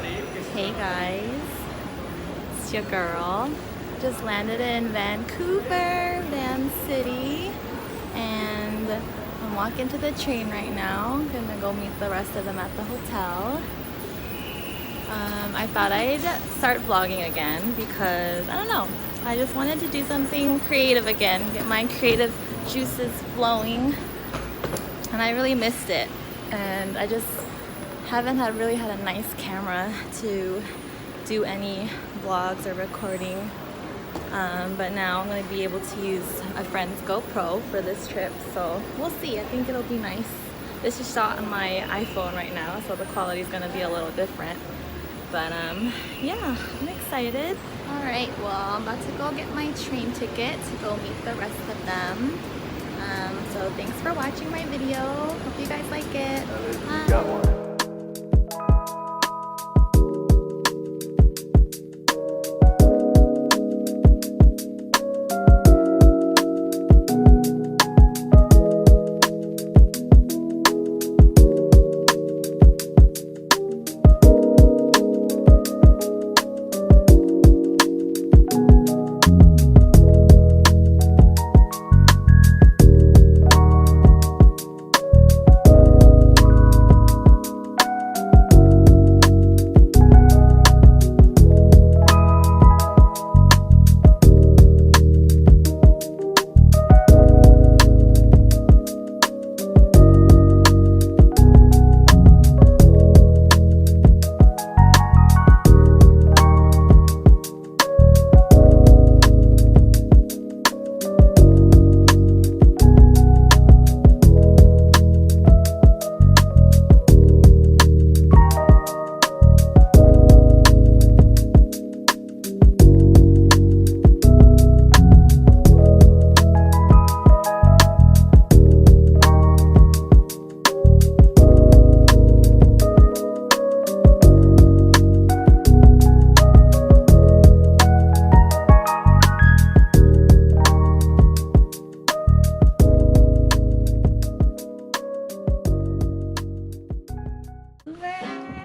Hey guys, it's your girl. Just landed in Vancouver, Van City, and I'm walking to the train right now. I'm gonna go meet the rest of them at the hotel. I thought I'd start vlogging again because, I don't know, I just wanted to do something creative again, get my creative juices flowing, and I really missed it. And I just haven't really had a nice camera to do any vlogs or recording. But now I'm going to be able to use a friend's GoPro for this trip, so we'll see. I think it'll be nice. This is shot on my iPhone right now, so the quality is going to be a little different. But yeah, I'm excited. Alright, well, I'm about to go get my train ticket to go meet the rest of them. So thanks for watching my video. Hope you guys like it. Bye.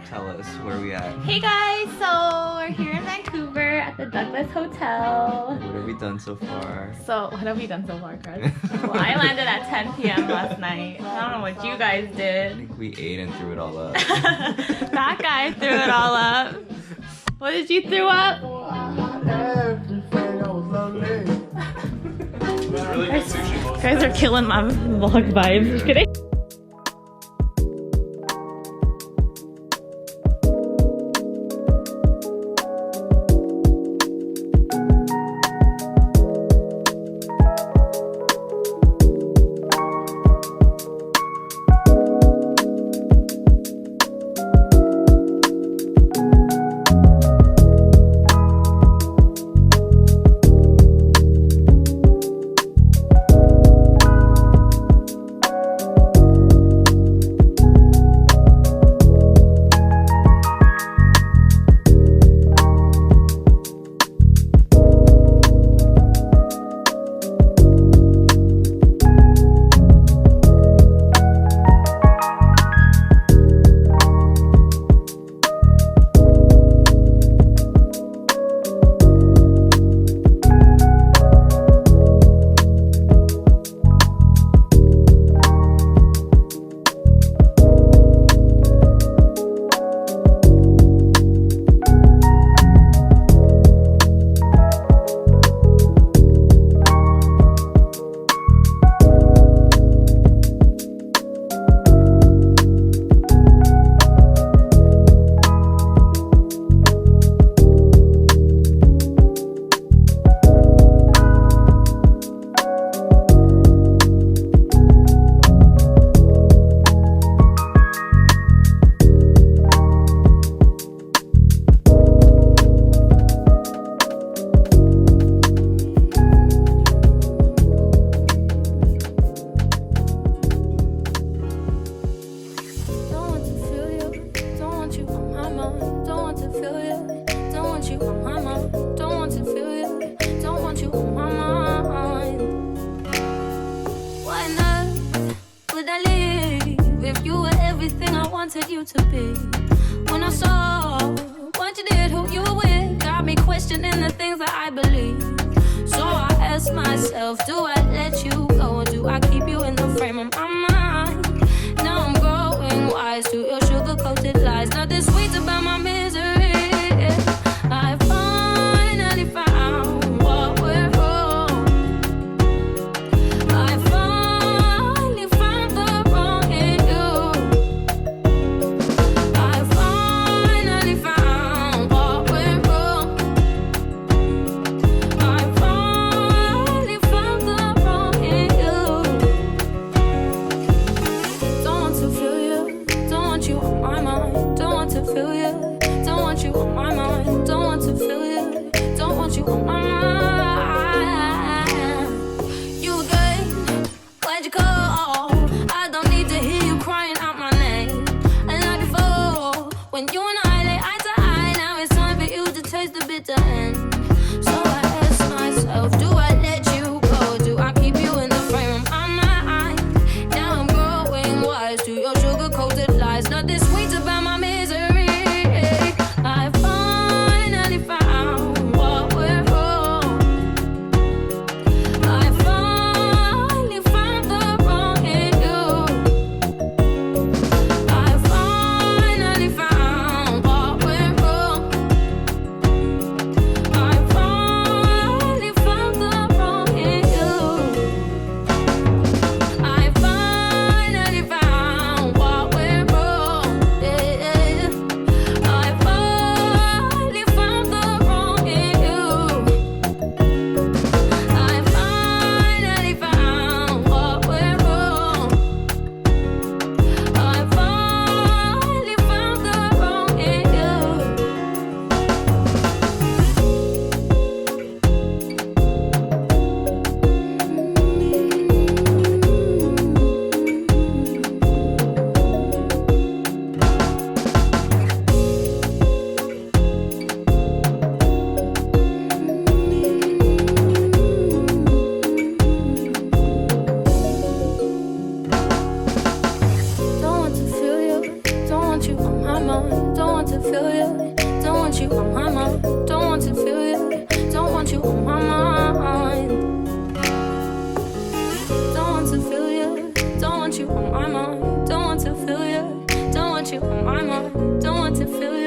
Tell us, where are we at? Hey guys, so we're here in Vancouver at the Douglas Hotel. What have we done so far? So, what have we done so far, Chris? Well, I landed at 10 p.m. last night. I don't know what you guys I did. think we ate and threw it all up. That guy threw it all up. What did you throw up? Guys are killing my vlog vibes. Just kidding. wanted you to be. When I saw I believe. So I ask myself, do I let you go or do I keep you in the frame of my mind? Now I'm growing wise to your sugar-coated lies. Nothing sweet about my misery. I finally found what we're wrong. I finally found the wrong in you. I finally found what we're wrong. I finally found the wrong in you. Don't want to feel you, don't want you on my mind. Don't want to feel you, don't want you on my mind. Don't want to feel you, don't want you on my mind. You again, why'd you call? I don't need to hear you crying out my name. And like before, when you and I lay eye to eye, now it's time for you to taste the bitter end. So I ask myself, do I let you go? Do I keep you in the frame of my mind? Now I'm growing wise to your sugar-coated lies. Nothing sweet about my misery. I finally found what we're wrong. I finally found the wrong in you. I finally found what we're wrong. I finally found the wrong in you. I finally found what we're wrong. Yeah. I finally found the wrong in you. I finally found what we're wrong. I finally found the wrong in you. Don't want to feel you, don't want you on my mind. Don't want to feel you, don't want you on my mind. Don't want to feel you, don't want you on my mind. Don't want to feel you, don't want you on my mind. Don't want to feel you, don't want you on my mind. Don't want to feel you.